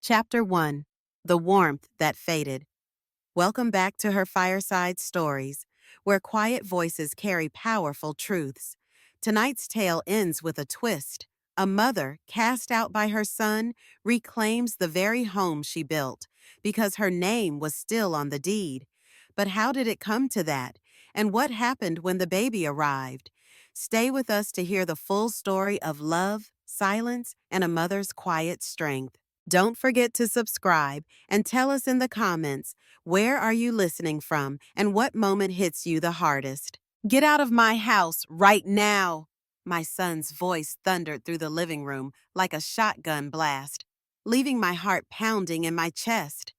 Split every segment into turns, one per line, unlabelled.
Chapter 1. The Warmth That Faded. Welcome back to her Fireside Stories, where quiet voices carry powerful truths. Tonight's tale ends with a twist. A mother, cast out by her son, reclaims the very home she built because her name was still on the deed. But how did it come to that? And what happened when the baby arrived? Stay with us to hear the full story of love, silence, and a mother's quiet strength. Don't forget to subscribe and tell us in the comments, where are you listening from and what moment hits you the hardest? Get out of my house right now! My son's voice thundered through the living room like a shotgun blast, leaving my heart pounding in my chest.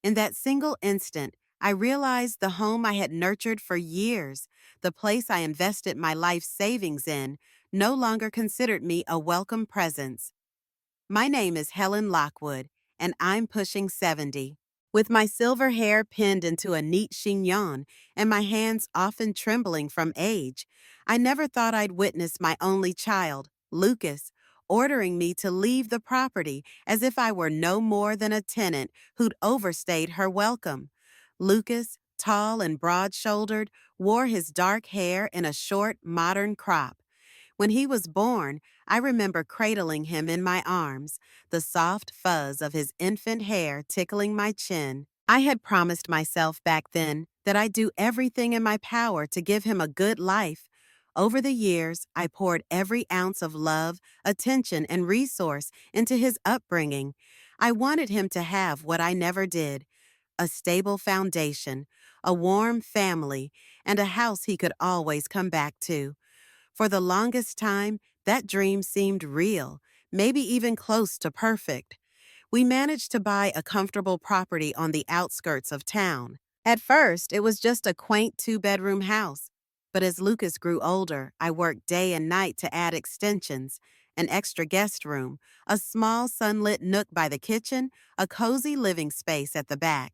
In that single instant, I realized the home I had nurtured for years, the place I invested my life savings in, no longer considered me a welcome presence. My name is Helen Lockwood, and I'm pushing 70. With my silver hair pinned into a neat chignon and my hands often trembling from age, I never thought I'd witness my only child, Lucas, ordering me to leave the property as if I were no more than a tenant who'd overstayed her welcome. Lucas, tall and broad-shouldered, wore his dark hair in a short, modern crop. When he was born, I remember cradling him in my arms, the soft fuzz of his infant hair tickling my chin. I had promised myself back then that I'd do everything in my power to give him a good life. Over the years, I poured every ounce of love, attention, and resource into his upbringing. I wanted him to have what I never did: a stable foundation, a warm family, and a house he could always come back to. For the longest time, that dream seemed real, maybe even close to perfect. We managed to buy a comfortable property on the outskirts of town. At first, it was just a quaint two-bedroom house. But as Lucas grew older, I worked day and night to add extensions: an extra guest room, a small sunlit nook by the kitchen, a cozy living space at the back.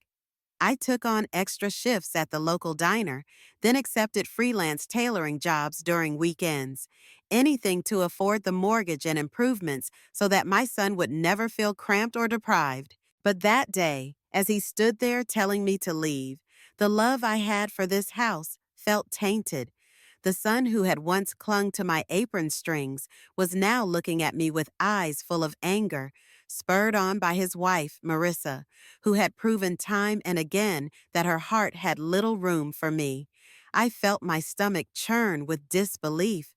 I took on extra shifts at the local diner, then accepted freelance tailoring jobs during weekends. Anything to afford the mortgage and improvements so that my son would never feel cramped or deprived. But that day, as he stood there telling me to leave, the love I had for this house felt tainted. The son who had once clung to my apron strings was now looking at me with eyes full of anger, spurred on by his wife, Marissa, who had proven time and again that her heart had little room for me. I felt my stomach churn with disbelief.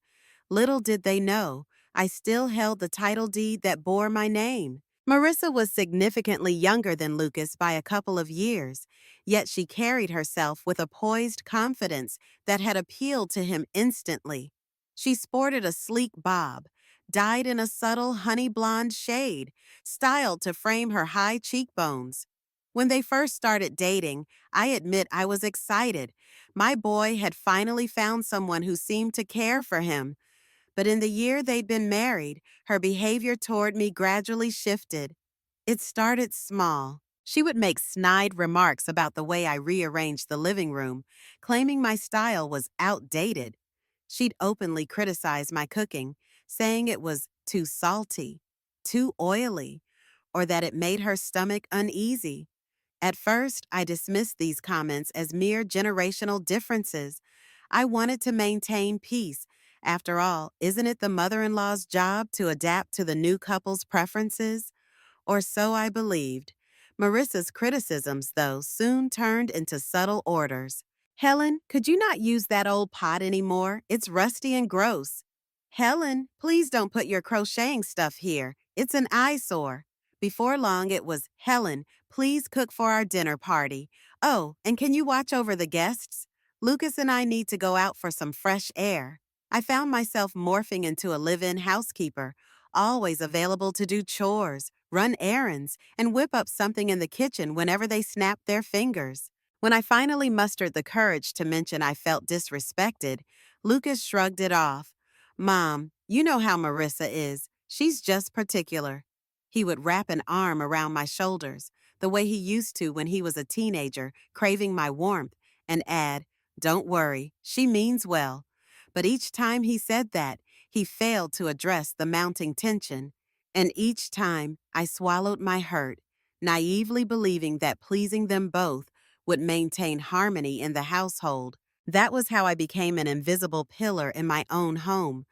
Little did they know, I still held the title deed that bore my name. Marissa was significantly younger than Lucas by a couple of years, yet she carried herself with a poised confidence that had appealed to him instantly. She sported a sleek bob, dyed in a subtle honey blonde shade, styled to frame her high cheekbones. When they first started dating, I admit I was excited. My boy had finally found someone who seemed to care for him. But in the year they'd been married, her behavior toward me gradually shifted. It started small. She would make snide remarks about the way I rearranged the living room, claiming my style was outdated. She'd openly criticize my cooking, saying it was too salty, too oily, or that it made her stomach uneasy. At first, I dismissed these comments as mere generational differences. I wanted to maintain peace. After all, isn't it the mother-in-law's job to adapt to the new couple's preferences? Or so I believed. Marissa's criticisms, though, soon turned into subtle orders. "Helen, could you not use that old pot anymore? It's rusty and gross." "Helen, please don't put your crocheting stuff here. It's an eyesore." Before long, it was, "Helen, please cook for our dinner party. Oh, and can you watch over the guests? Lucas and I need to go out for some fresh air." I found myself morphing into a live-in housekeeper, always available to do chores, run errands, and whip up something in the kitchen whenever they snapped their fingers. When I finally mustered the courage to mention I felt disrespected, Lucas shrugged it off. "Mom, you know how Marissa is. She's just particular." He would wrap an arm around my shoulders, the way he used to when he was a teenager, craving my warmth, and add, "Don't worry, she means well." But each time he said that, he failed to address the mounting tension. And each time I swallowed my hurt, naively believing that pleasing them both would maintain harmony in the household. That was how I became an invisible pillar in my own home,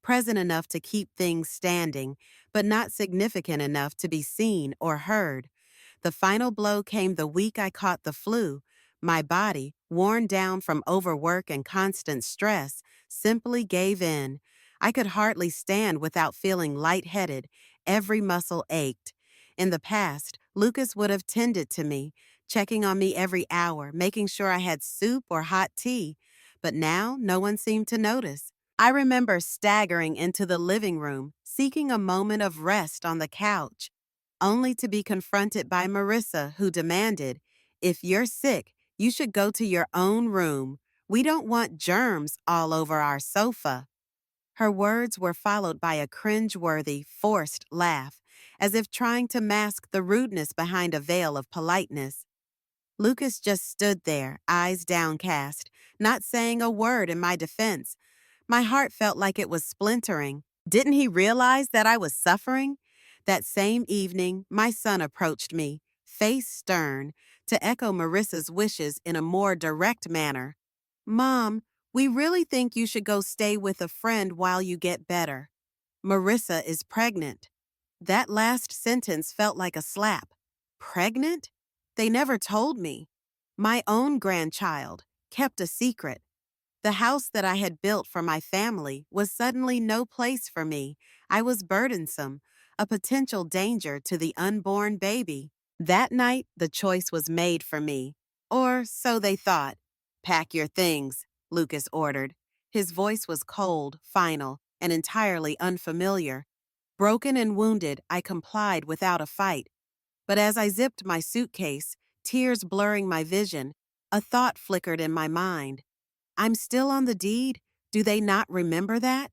present enough to keep things standing, but not significant enough to be seen or heard. The final blow came the week I caught the flu. My body, worn down from overwork and constant stress, simply gave in. I could hardly stand without feeling lightheaded. Every muscle ached. In the past, Lucas would have tended to me, checking on me every hour, making sure I had soup or hot tea. But now, no one seemed to notice. I remember staggering into the living room, seeking a moment of rest on the couch, only to be confronted by Marissa, who demanded, "If you're sick, you should go to your own room. We don't want germs all over our sofa." Her words were followed by a cringe-worthy, forced laugh, as if trying to mask the rudeness behind a veil of politeness. Lucas just stood there, eyes downcast, not saying a word in my defense. My heart felt like it was splintering. Didn't he realize that I was suffering? That same evening, my son approached me, face stern, to echo Marissa's wishes in a more direct manner. "Mom, we really think you should go stay with a friend while you get better. Marissa is pregnant." That last sentence felt like a slap. Pregnant? They never told me. My own grandchild, kept a secret. The house that I had built for my family was suddenly no place for me. I was burdensome, a potential danger to the unborn baby. That night, the choice was made for me. Or so they thought. "Pack your things," Lucas ordered. His voice was cold, final, and entirely unfamiliar. Broken and wounded, I complied without a fight. But as I zipped my suitcase, tears blurring my vision, a thought flickered in my mind. "I'm still on the deed? Do they not remember that?"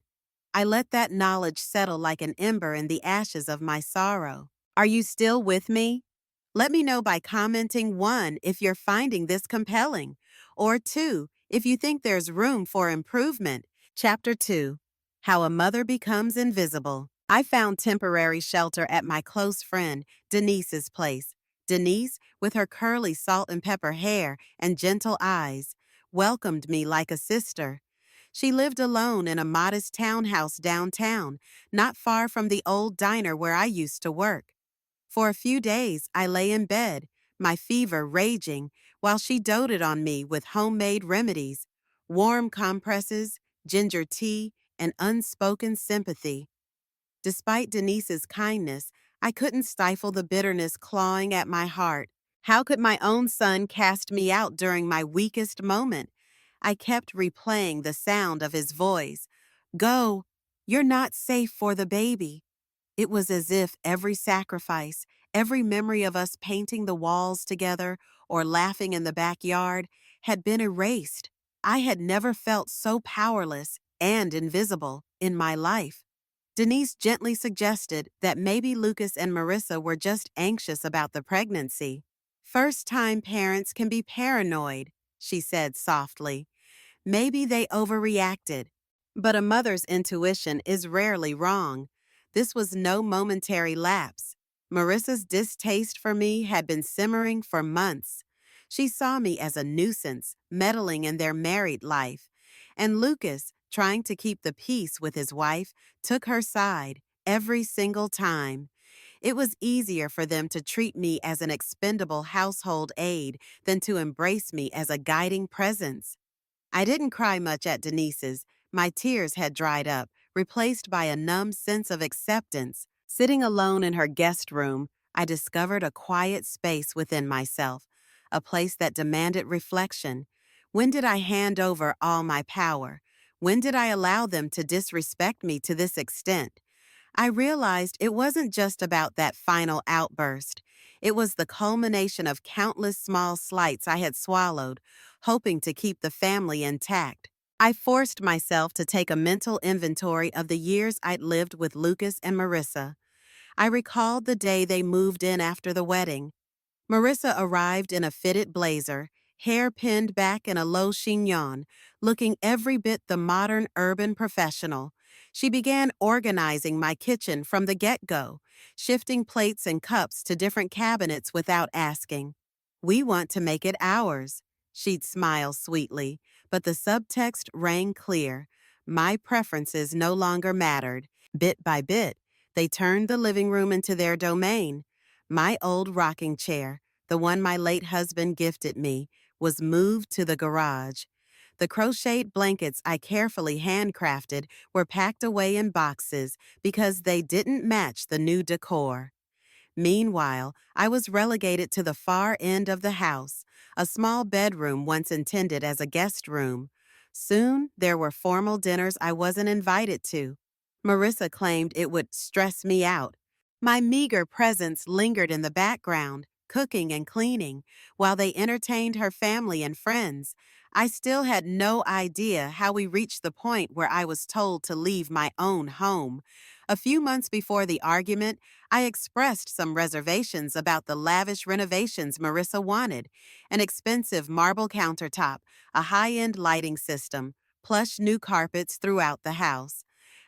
I let that knowledge settle like an ember in the ashes of my sorrow. Are you still with me? Let me know by commenting 1 if you're finding this compelling, or 2 if you think there's room for improvement. Chapter 2. How a Mother Becomes Invisible. I found temporary shelter at my close friend, Denise's place. Denise, with her curly salt and pepper hair and gentle eyes, welcomed me like a sister. She lived alone in a modest townhouse downtown, not far from the old diner where I used to work. For a few days, I lay in bed, my fever raging, while she doted on me with homemade remedies, warm compresses, ginger tea, and unspoken sympathy. Despite Denise's kindness, I couldn't stifle the bitterness clawing at my heart. How could my own son cast me out during my weakest moment? I kept replaying the sound of his voice. "Go. You're not safe for the baby." It was as if every sacrifice, every memory of us painting the walls together or laughing in the backyard had been erased. I had never felt so powerless and invisible in my life. Denise gently suggested that maybe Lucas and Marissa were just anxious about the pregnancy. "First-time parents can be paranoid," she said softly. "Maybe they overreacted." But a mother's intuition is rarely wrong. This was no momentary lapse. Marissa's distaste for me had been simmering for months. She saw me as a nuisance, meddling in their married life. And Lucas, trying to keep the peace with his wife, took her side every single time. It was easier for them to treat me as an expendable household aid than to embrace me as a guiding presence. I didn't cry much at Denise's. My tears had dried up, replaced by a numb sense of acceptance. Sitting alone in her guest room, I discovered a quiet space within myself, a place that demanded reflection. When did I hand over all my power? When did I allow them to disrespect me to this extent? I realized it wasn't just about that final outburst. It was the culmination of countless small slights I had swallowed, hoping to keep the family intact. I forced myself to take a mental inventory of the years I'd lived with Lucas and Marissa. I recalled the day they moved in after the wedding. Marissa arrived in a fitted blazer, hair pinned back in a low chignon, looking every bit the modern urban professional. She began organizing my kitchen from the get-go, shifting plates and cups to different cabinets without asking. "We want to make it ours." She'd smile sweetly, but the subtext rang clear. My preferences no longer mattered. Bit by bit, they turned the living room into their domain. My old rocking chair, the one my late husband gifted me, was moved to the garage. The crocheted blankets I carefully handcrafted were packed away in boxes because they didn't match the new decor. Meanwhile, I was relegated to the far end of the house, a small bedroom once intended as a guest room. Soon, there were formal dinners I wasn't invited to. Marissa claimed it would stress me out. My meager presence lingered in the background, cooking and cleaning, while they entertained her family and friends. I still had no idea how we reached the point where I was told to leave my own home. A few months before the argument, I expressed some reservations about the lavish renovations Marissa wanted: an expensive marble countertop, a high-end lighting system, plush new carpets throughout the house.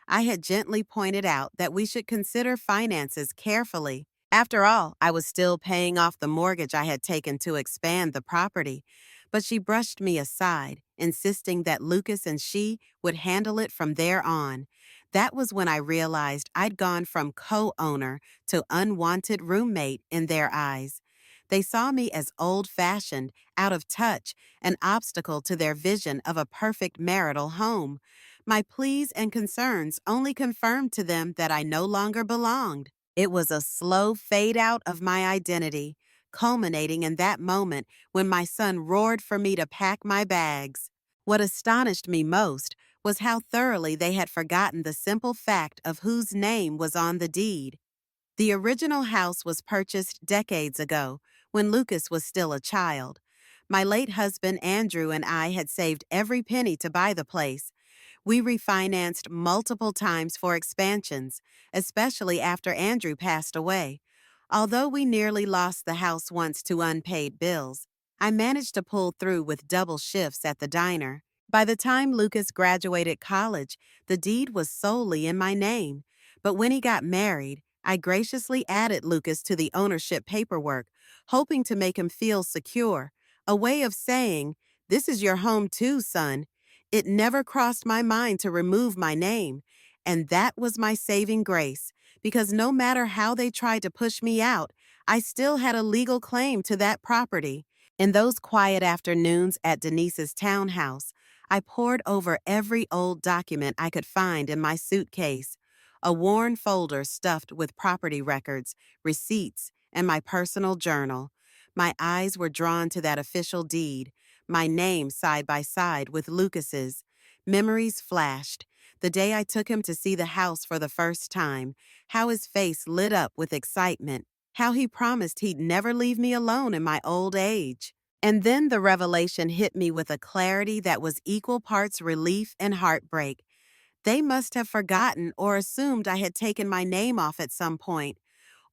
I had gently pointed out that we should consider finances carefully. After all, I was still paying off the mortgage I had taken to expand the property. But she brushed me aside, insisting that Lucas and she would handle it from there on. That was when I realized I'd gone from co-owner to unwanted roommate in their eyes. They saw me as old-fashioned, out of touch, an obstacle to their vision of a perfect marital home. My pleas and concerns only confirmed to them that I no longer belonged. It was a slow fade out of my identity, culminating in that moment when my son roared for me to pack my bags. What astonished me most was how thoroughly they had forgotten the simple fact of whose name was on the deed. The original house was purchased decades ago, when Lucas was still a child. My late husband Andrew and I had saved every penny to buy the place. We refinanced multiple times for expansions, especially after Andrew passed away. Although we nearly lost the house once to unpaid bills, I managed to pull through with double shifts at the diner. By the time Lucas graduated college, the deed was solely in my name. But when he got married, I graciously added Lucas to the ownership paperwork, hoping to make him feel secure, a way of saying, "This is your home too, son." It never crossed my mind to remove my name, and that was my saving grace, because no matter how they tried to push me out, I still had a legal claim to that property. In those quiet afternoons at Denise's townhouse, I pored over every old document I could find in my suitcase, a worn folder stuffed with property records, receipts, and my personal journal. My eyes were drawn to that official deed, my name side by side with Lucas's. Memories flashed. The day I took him to see the house for the first time, how his face lit up with excitement, how he promised he'd never leave me alone in my old age. And then the revelation hit me with a clarity that was equal parts relief and heartbreak. They must have forgotten or assumed I had taken my name off at some point,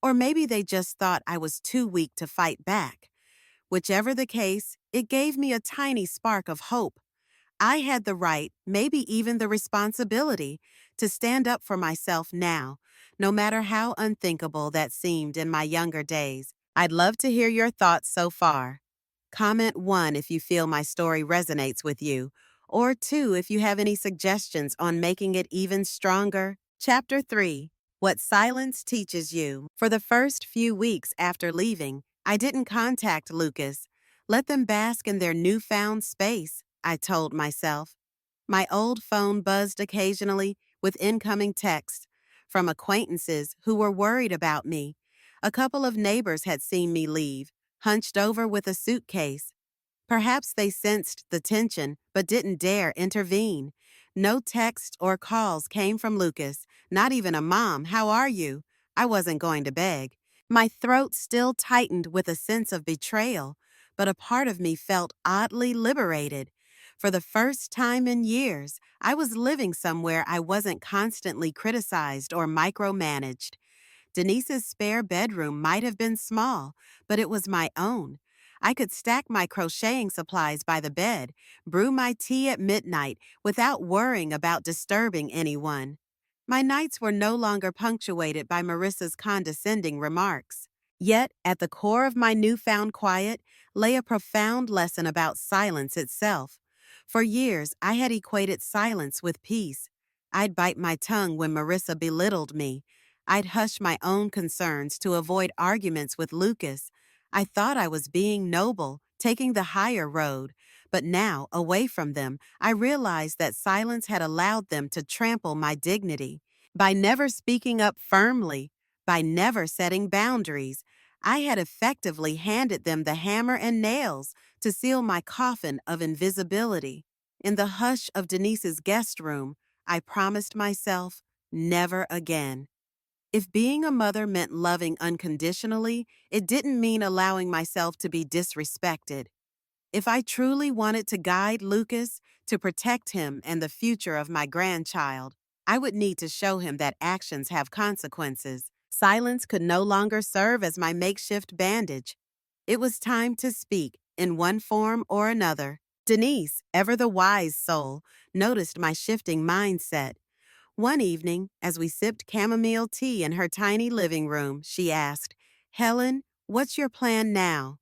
or maybe they just thought I was too weak to fight back. Whichever the case, it gave me a tiny spark of hope. I had the right, maybe even the responsibility, to stand up for myself now, no matter how unthinkable that seemed in my younger days. I'd love to hear your thoughts so far. Comment 1 if you feel my story resonates with you, or 2 if you have any suggestions on making it even stronger. Chapter 3: What Silence Teaches You. For the first few weeks after leaving, I didn't contact Lucas. Let them bask in their newfound space, I told myself. My old phone buzzed occasionally with incoming texts from acquaintances who were worried about me. A couple of neighbors had seen me leave, hunched over with a suitcase. Perhaps they sensed the tension but didn't dare intervene. No texts or calls came from Lucas, not even a "Mom, how are you?" I wasn't going to beg. My throat still tightened with a sense of betrayal, but a part of me felt oddly liberated. For the first time in years, I was living somewhere I wasn't constantly criticized or micromanaged. Denise's spare bedroom might have been small, but it was my own. I could stack my crocheting supplies by the bed, brew my tea at midnight without worrying about disturbing anyone. My nights were no longer punctuated by Marissa's condescending remarks. Yet, at the core of my newfound quiet lay a profound lesson about silence itself. For years, I had equated silence with peace. I'd bite my tongue when Marissa belittled me. I'd hush my own concerns to avoid arguments with Lucas. I thought I was being noble, taking the higher road. But now, away from them, I realized that silence had allowed them to trample my dignity. By never speaking up firmly, by never setting boundaries, I had effectively handed them the hammer and nails to seal my coffin of invisibility. In the hush of Denise's guest room, I promised myself, never again. If being a mother meant loving unconditionally, it didn't mean allowing myself to be disrespected. If I truly wanted to guide Lucas, to protect him and the future of my grandchild, I would need to show him that actions have consequences. Silence could no longer serve as my makeshift bandage. It was time to speak, in one form or another. Denise, ever the wise soul, noticed my shifting mindset. One evening, as we sipped chamomile tea in her tiny living room, she asked, "Helen, what's your plan now?"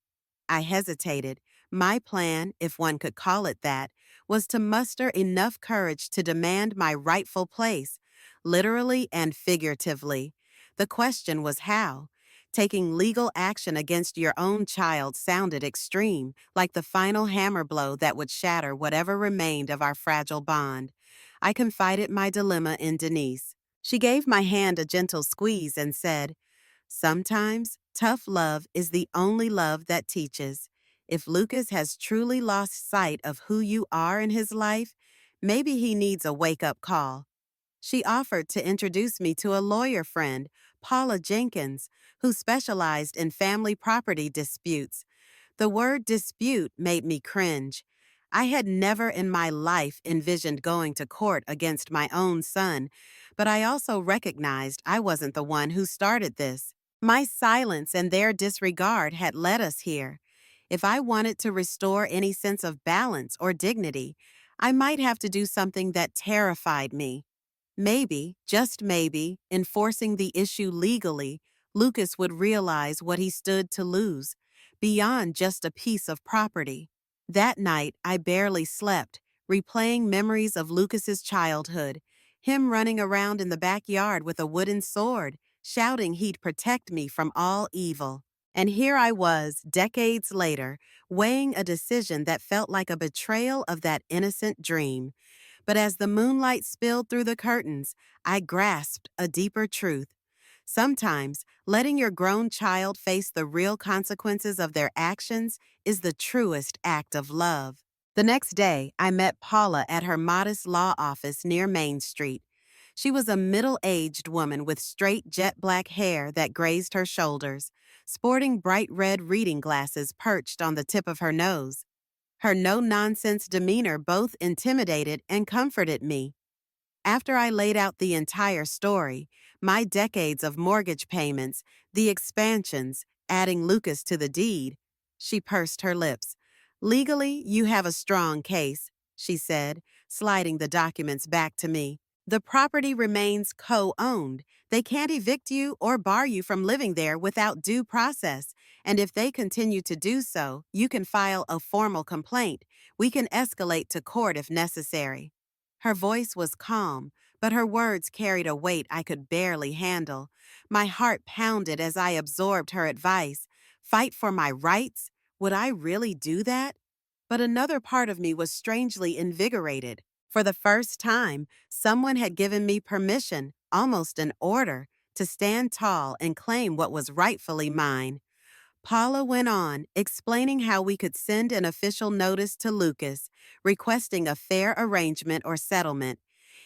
I hesitated. My plan, if one could call it that, was to muster enough courage to demand my rightful place, literally and figuratively. The question was how. Taking legal action against your own child sounded extreme, like the final hammer blow that would shatter whatever remained of our fragile bond. I confided my dilemma in Denise. She gave my hand a gentle squeeze and said, "Sometimes, tough love is the only love that teaches. If Lucas has truly lost sight of who you are in his life, maybe he needs a wake-up call." She offered to introduce me to a lawyer friend, Paula Jenkins, who specialized in family property disputes. The word dispute made me cringe. I had never in my life envisioned going to court against my own son, but I also recognized I wasn't the one who started this. My silence and their disregard had led us here. If I wanted to restore any sense of balance or dignity, I might have to do something that terrified me. Maybe, just maybe, enforcing the issue legally, Lucas would realize what he stood to lose, beyond just a piece of property. That night, I barely slept, replaying memories of Lucas's childhood, him running around in the backyard with a wooden sword, shouting he'd protect me from all evil. And here I was, decades later, weighing a decision that felt like a betrayal of that innocent dream. But as the moonlight spilled through the curtains, I grasped a deeper truth. Sometimes, letting your grown child face the real consequences of their actions is the truest act of love. The next day, I met Paula at her modest law office near Main Street. She was a middle-aged woman with straight jet black hair that grazed her shoulders, sporting bright red reading glasses perched on the tip of her nose. Her no-nonsense demeanor both intimidated and comforted me. After I laid out the entire story, my decades of mortgage payments, the expansions, adding Lucas to the deed, she pursed her lips. "Legally, you have a strong case," she said, sliding the documents back to me. "The property remains co-owned. They can't evict you or bar you from living there without due process. And if they continue to do so, you can file a formal complaint. We can escalate to court if necessary." Her voice was calm, but her words carried a weight I could barely handle. My heart pounded as I absorbed her advice. Fight for my rights? Would I really do that? But another part of me was strangely invigorated. For the first time, someone had given me permission, almost an order, to stand tall and claim what was rightfully mine. Paula went on, explaining how we could send an official notice to Lucas, requesting a fair arrangement or settlement.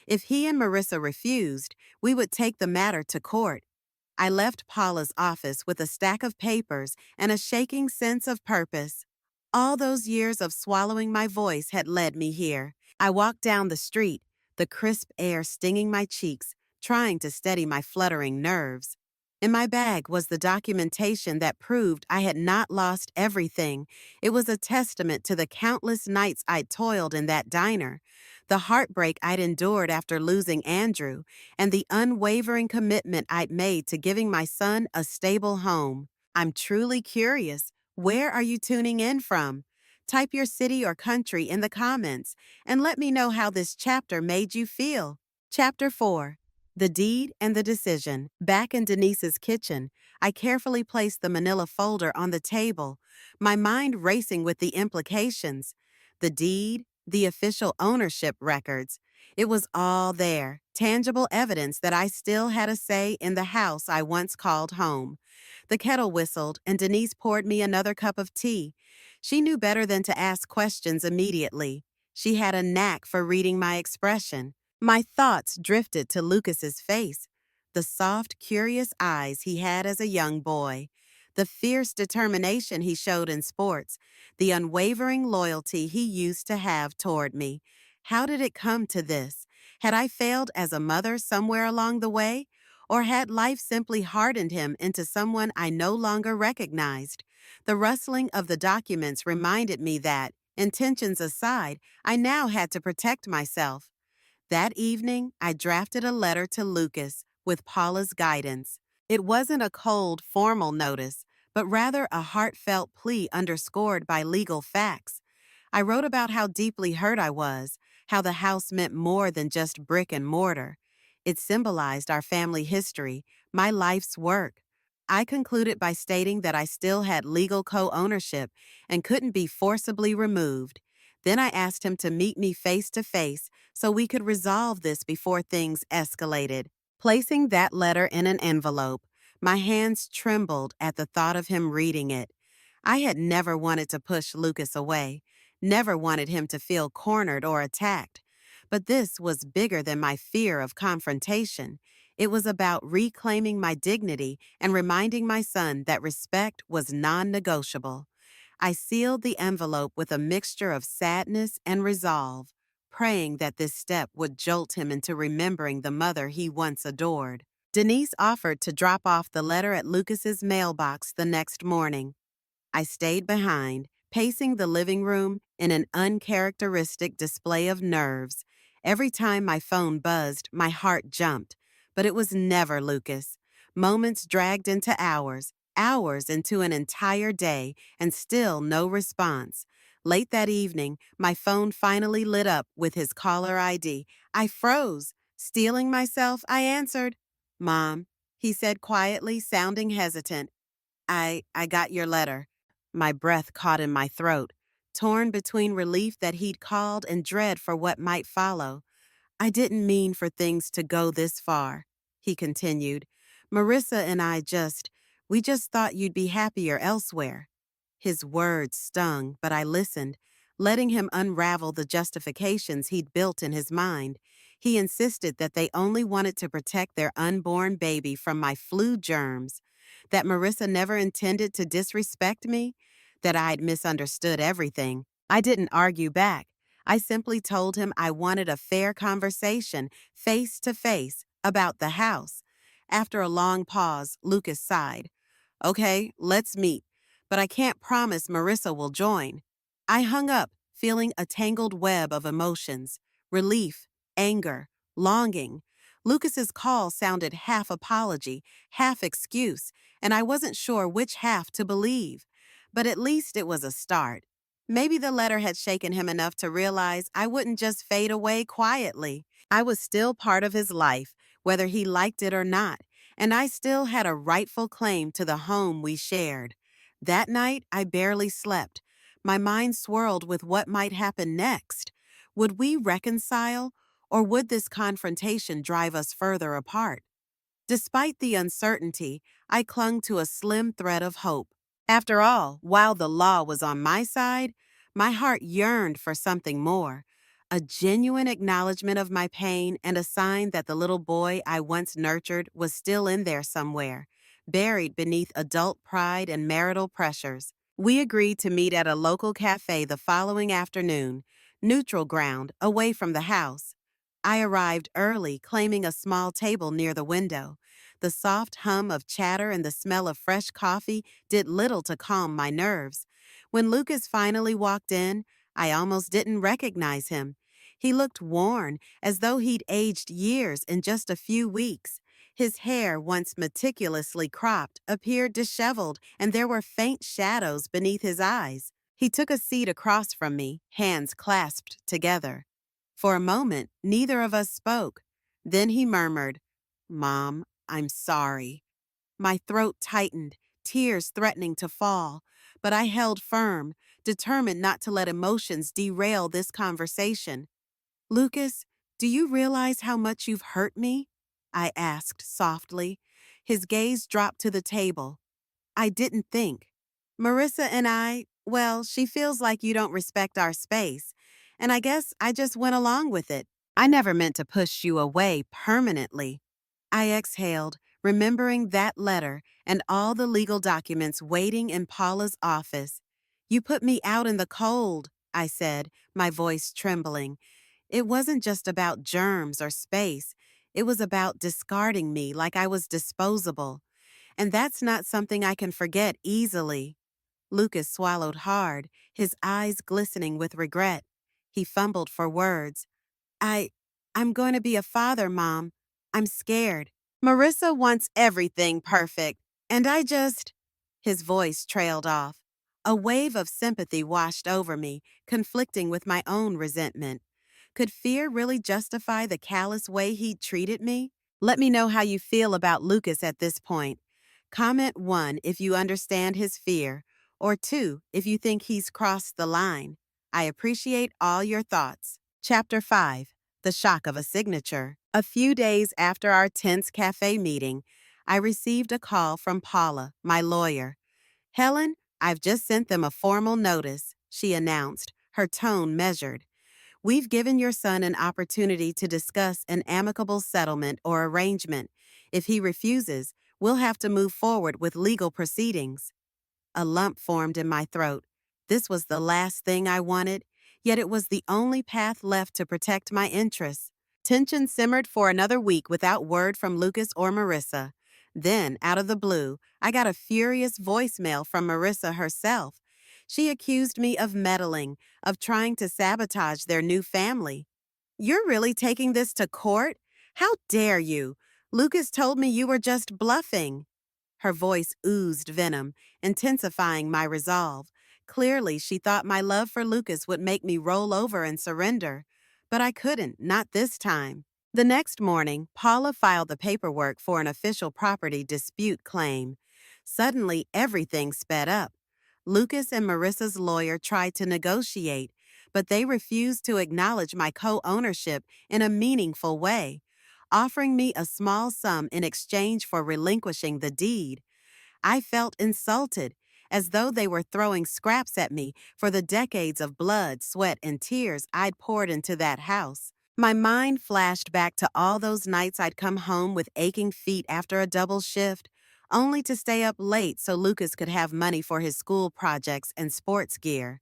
If he and Marissa refused, we would take the matter to court. I left Paula's office with a stack of papers and a shaking sense of purpose. All those years of swallowing my voice had led me here. I walked down the street, the crisp air stinging my cheeks, trying to steady my fluttering nerves. In my bag was the documentation that proved I had not lost everything. It was a testament to the countless nights I'd toiled in that diner, the heartbreak I'd endured after losing Andrew, and the unwavering commitment I'd made to giving my son a stable home. I'm truly curious. Where are you tuning in from? Type your city or country in the comments and let me know how this chapter made you feel. Chapter 4. The Deed and the Decision. Back in Denise's kitchen, I carefully placed the manila folder on the table, my mind racing with the implications. The deed, the official ownership records. It was all there, tangible evidence that I still had a say in the house I once called home. The kettle whistled, and Denise poured me another cup of tea. She knew better than to ask questions immediately. She had a knack for reading my expression. My thoughts drifted to Lucas's face, the soft, curious eyes he had as a young boy, the fierce determination he showed in sports, the unwavering loyalty he used to have toward me. How did it come to this? Had I failed as a mother somewhere along the way? Or had life simply hardened him into someone I no longer recognized? The rustling of the documents reminded me that, intentions aside, I now had to protect myself. That evening, I drafted a letter to Lucas with Paula's guidance. It wasn't a cold, formal notice, but rather a heartfelt plea underscored by legal facts. I wrote about how deeply hurt I was, how the house meant more than just brick and mortar. It symbolized our family history, my life's work. I concluded by stating that I still had legal co-ownership and couldn't be forcibly removed. Then I asked him to meet me face to face so we could resolve this before things escalated. Placing that letter in an envelope, my hands trembled at the thought of him reading it. I had never wanted to push Lucas away, never wanted him to feel cornered or attacked. But this was bigger than my fear of confrontation. It was about reclaiming my dignity and reminding my son that respect was non-negotiable. I sealed the envelope with a mixture of sadness and resolve, praying that this step would jolt him into remembering the mother he once adored. Denise offered to drop off the letter at Lucas's mailbox the next morning. I stayed behind, pacing the living room in an uncharacteristic display of nerves. Every time my phone buzzed, my heart jumped. But it was never Lucas. Moments dragged into hours, hours into an entire day, and still no response. Late that evening, my phone finally lit up with his caller ID. I froze. Steeling myself, I answered. "Mom," he said quietly, sounding hesitant. I got your letter." My breath caught in my throat, torn between relief that he'd called and dread for what might follow. "I didn't mean for things to go this far," he continued. "Marissa and we just thought you'd be happier elsewhere." His words stung, but I listened, letting him unravel the justifications he'd built in his mind. He insisted that they only wanted to protect their unborn baby from my flu germs, that Marissa never intended to disrespect me, that I'd misunderstood everything. I didn't argue back. I simply told him I wanted a fair conversation, face to face, about the house. After a long pause, Lucas sighed. "Okay, let's meet, but I can't promise Marissa will join." I hung up, feeling a tangled web of emotions, relief, anger, longing. Lucas's call sounded half apology, half excuse, and I wasn't sure which half to believe. But at least it was a start. Maybe the letter had shaken him enough to realize I wouldn't just fade away quietly. I was still part of his life, whether he liked it or not, and I still had a rightful claim to the home we shared. That night, I barely slept. My mind swirled with what might happen next. Would we reconcile, or would this confrontation drive us further apart? Despite the uncertainty, I clung to a slim thread of hope. After all, while the law was on my side, my heart yearned for something more, a genuine acknowledgement of my pain and a sign that the little boy I once nurtured was still in there somewhere, buried beneath adult pride and marital pressures. We agreed to meet at a local cafe the following afternoon, neutral ground, away from the house. I arrived early, claiming a small table near the window. The soft hum of chatter and the smell of fresh coffee did little to calm my nerves. When Lucas finally walked in, I almost didn't recognize him. He looked worn, as though he'd aged years in just a few weeks. His hair, once meticulously cropped, appeared disheveled, and there were faint shadows beneath his eyes. He took a seat across from me, hands clasped together. For a moment, neither of us spoke. Then he murmured, "Mom, I'm sorry." My throat tightened, tears threatening to fall, but I held firm, determined not to let emotions derail this conversation. "Lucas, do you realize how much you've hurt me?" I asked softly. His gaze dropped to the table. I didn't think. "Marissa and well, she feels like you don't respect our space, and I guess I just went along with it. I never meant to push you away permanently." I exhaled, remembering that letter and all the legal documents waiting in Paula's office. "You put me out in the cold," I said, my voice trembling. It wasn't just about germs or space. It was about discarding me like I was disposable. And that's not something I can forget easily. Lucas swallowed hard, his eyes glistening with regret. He fumbled for words. I, I'm going to be a father, Mom. I'm scared. Marissa wants everything perfect, and His voice trailed off. A wave of sympathy washed over me, conflicting with my own resentment. Could fear really justify the callous way he'd treated me? Let me know how you feel about Lucas at this point. Comment 1 if you understand his fear, or 2 if you think he's crossed the line. I appreciate all your thoughts. Chapter 5. The Shock of a Signature. A few days after our tense cafe meeting, I received a call from Paula, my lawyer. "Helen, I've just sent them a formal notice," she announced, her tone measured. "We've given your son an opportunity to discuss an amicable settlement or arrangement. If he refuses, we'll have to move forward with legal proceedings." A lump formed in my throat. This was the last thing I wanted, yet it was the only path left to protect my interests. Tension simmered for another week without word from Lucas or Marissa. Then, out of the blue, I got a furious voicemail from Marissa herself. She accused me of meddling, of trying to sabotage their new family. "You're really taking this to court? How dare you? Lucas told me you were just bluffing." Her voice oozed venom, intensifying my resolve. Clearly, she thought my love for Lucas would make me roll over and surrender. But I couldn't, not this time. The next morning, Paula filed the paperwork for an official property dispute claim. Suddenly, everything sped up. Lucas and Marissa's lawyer tried to negotiate, but they refused to acknowledge my co-ownership in a meaningful way, offering me a small sum in exchange for relinquishing the deed. I felt insulted, as though they were throwing scraps at me for the decades of blood, sweat, and tears I'd poured into that house. My mind flashed back to all those nights I'd come home with aching feet after a double shift, only to stay up late so Lucas could have money for his school projects and sports gear.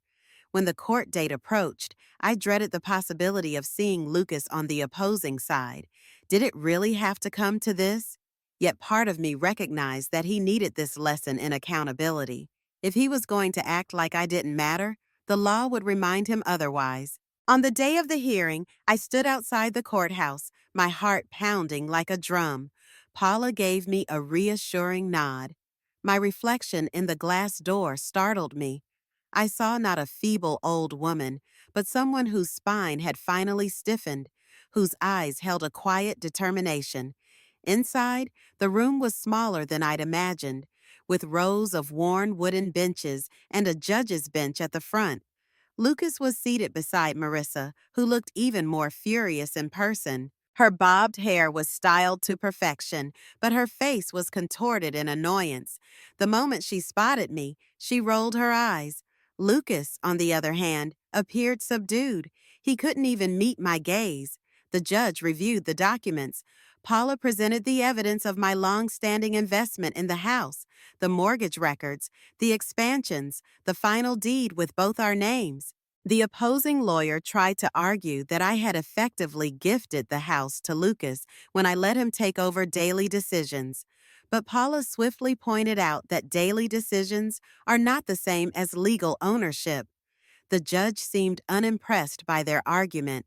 When the court date approached, I dreaded the possibility of seeing Lucas on the opposing side. Did it really have to come to this? Yet part of me recognized that he needed this lesson in accountability. If he was going to act like I didn't matter, the law would remind him otherwise. On the day of the hearing, I stood outside the courthouse, my heart pounding like a drum. Paula gave me a reassuring nod. My reflection in the glass door startled me. I saw not a feeble old woman, but someone whose spine had finally stiffened, whose eyes held a quiet determination. Inside, the room was smaller than I'd imagined, with rows of worn wooden benches and a judge's bench at the front. Lucas was seated beside Marissa, who looked even more furious in person. Her bobbed hair was styled to perfection, but her face was contorted in annoyance. The moment she spotted me, she rolled her eyes. Lucas, on the other hand, appeared subdued. He couldn't even meet my gaze. The judge reviewed the documents. Paula presented the evidence of my long-standing investment in the house, the mortgage records, the expansions, the final deed with both our names. The opposing lawyer tried to argue that I had effectively gifted the house to Lucas when I let him take over daily decisions. But Paula swiftly pointed out that daily decisions are not the same as legal ownership. The judge seemed unimpressed by their argument.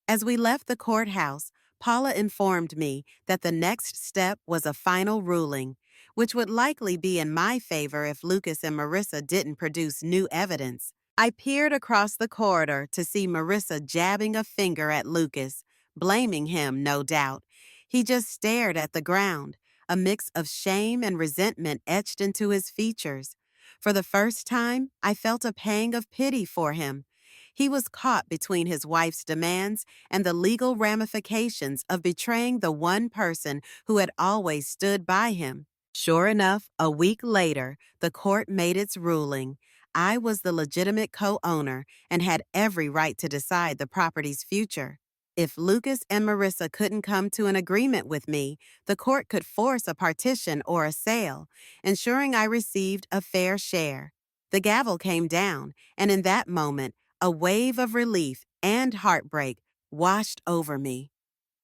As we left the courthouse, Paula informed me that the next step was a final ruling, which would likely be in my favor if Lucas and Marissa didn't produce new evidence. I peered across the corridor to see Marissa jabbing a finger at Lucas, blaming him, no doubt. He just stared at the ground, a mix of shame and resentment etched into his features. For the first time, I felt a pang of pity for him. He was caught between his wife's demands and the legal ramifications of betraying the one person who had always stood by him. Sure enough, a week later, the court made its ruling. I was the legitimate co-owner and had every right to decide the property's future. If Lucas and Marissa couldn't come to an agreement with me, the court could force a partition or a sale, ensuring I received a fair share. The gavel came down, and in that moment, a wave of relief and heartbreak washed over me.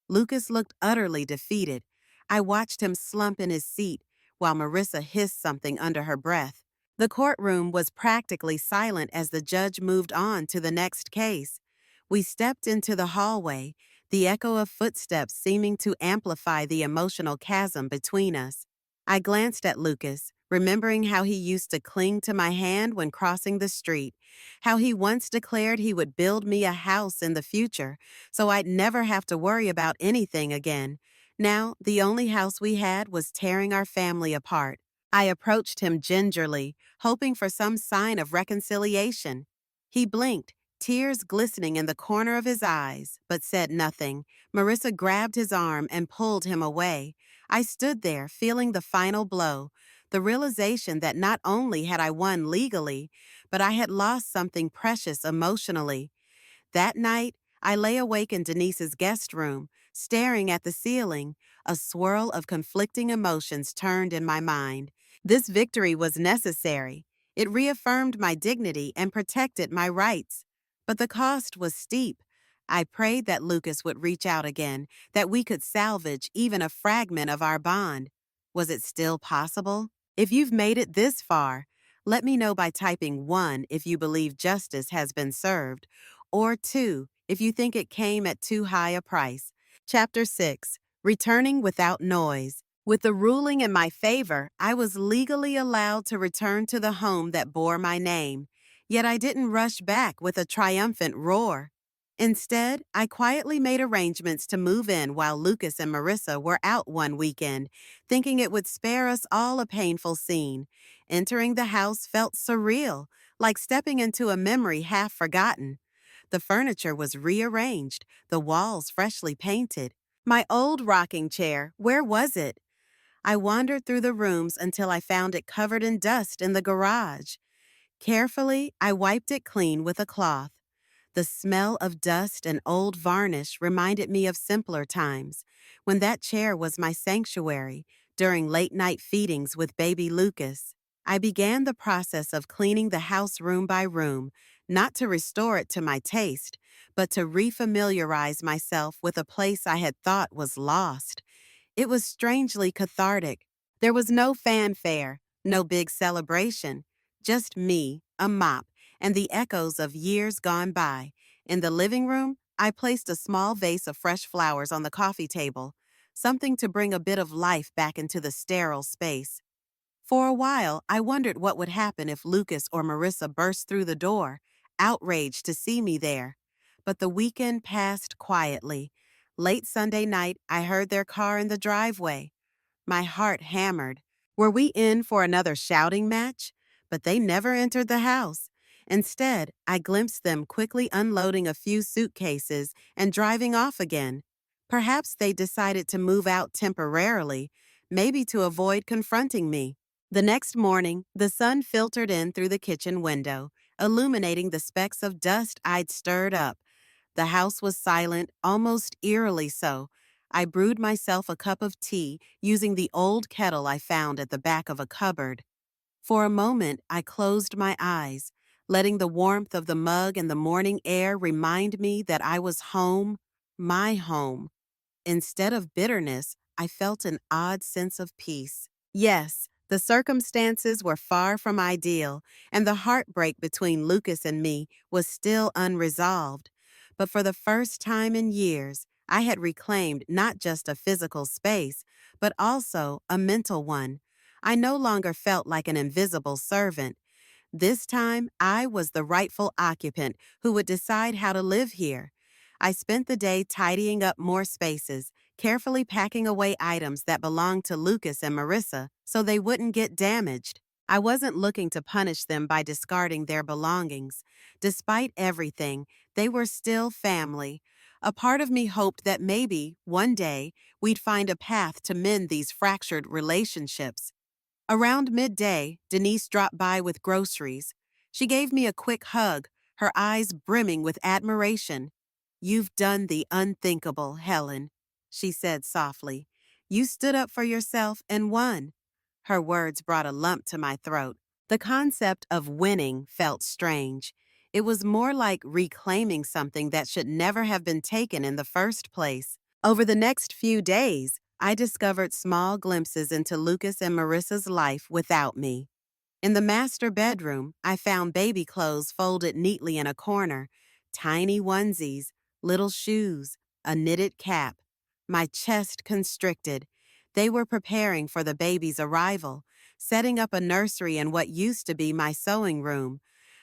Lucas looked utterly defeated. I watched him slump in his seat while Marissa hissed something under her breath. The courtroom was practically silent as the judge moved on to the next case. We stepped into the hallway, the echo of footsteps seeming to amplify the emotional chasm between us. I glanced at Lucas, remembering how he used to cling to my hand when crossing the street, how he once declared he would build me a house in the future so I'd never have to worry about anything again. Now, the only house we had was tearing our family apart. I approached him gingerly, hoping for some sign of reconciliation. He blinked, tears glistening in the corner of his eyes, but said nothing. Marissa grabbed his arm and pulled him away. I stood there, feeling the final blow, the realization that not only had I won legally, but I had lost something precious emotionally. That night, I lay awake in Denise's guest room, staring at the ceiling. A swirl of conflicting emotions turned in my mind. This victory was necessary. It reaffirmed my dignity and protected my rights. But the cost was steep. I prayed that Lucas would reach out again, that we could salvage even a fragment of our bond. Was it still possible? If you've made it this far, let me know by typing 1 if you believe justice has been served, or 2 if you think it came at too high a price. Chapter 6. Returning without noise. With the ruling in my favor, I was legally allowed to return to the home that bore my name. Yet I didn't rush back with a triumphant roar. Instead, I quietly made arrangements to move in while Lucas and Marissa were out one weekend, thinking it would spare us all a painful scene. Entering the house felt surreal, like stepping into a memory half forgotten. The furniture was rearranged, the walls freshly painted. My old rocking chair, where was it? I wandered through the rooms until I found it covered in dust in the garage. Carefully, I wiped it clean with a cloth. The smell of dust and old varnish reminded me of simpler times, when that chair was my sanctuary during late-night feedings with baby Lucas. I began the process of cleaning the house room by room, not to restore it to my taste, but to refamiliarize myself with a place I had thought was lost. It was strangely cathartic. There was no fanfare, no big celebration, just me, a mop, and the echoes of years gone by. In the living room, I placed a small vase of fresh flowers on the coffee table, something to bring a bit of life back into the sterile space. For a while, I wondered what would happen if Lucas or Marissa burst through the door, outraged to see me there. But the weekend passed quietly. Late Sunday night, I heard their car in the driveway. My heart hammered. Were we in for another shouting match? But they never entered the house. Instead, I glimpsed them quickly unloading a few suitcases and driving off again. Perhaps they decided to move out temporarily, maybe to avoid confronting me. The next morning, the sun filtered in through the kitchen window, illuminating the specks of dust I'd stirred up. The house was silent, almost eerily so. I brewed myself a cup of tea using the old kettle I found at the back of a cupboard. For a moment, I closed my eyes, letting the warmth of the mug and the morning air remind me that I was home, my home. Instead of bitterness, I felt an odd sense of peace. Yes, the circumstances were far from ideal, and the heartbreak between Lucas and me was still unresolved. But for the first time in years, I had reclaimed not just a physical space, but also a mental one. I no longer felt like an invisible servant. This time, I was the rightful occupant who would decide how to live here. I spent the day tidying up more spaces, carefully packing away items that belonged to Lucas and Marissa so they wouldn't get damaged. I wasn't looking to punish them by discarding their belongings. Despite everything, they were still family. A part of me hoped that maybe, one day, we'd find a path to mend these fractured relationships. Around midday, Denise dropped by with groceries. She gave me a quick hug, her eyes brimming with admiration. "You've done the unthinkable, Helen," she said softly. "You stood up for yourself and won." Her words brought a lump to my throat. The concept of winning felt strange. It was more like reclaiming something that should never have been taken in the first place. Over the next few days, I discovered small glimpses into Lucas and Marissa's life without me. In the master bedroom, I found baby clothes folded neatly in a corner, tiny onesies, little shoes, a knitted cap. My chest constricted. They were preparing for the baby's arrival, setting up a nursery in what used to be my sewing room.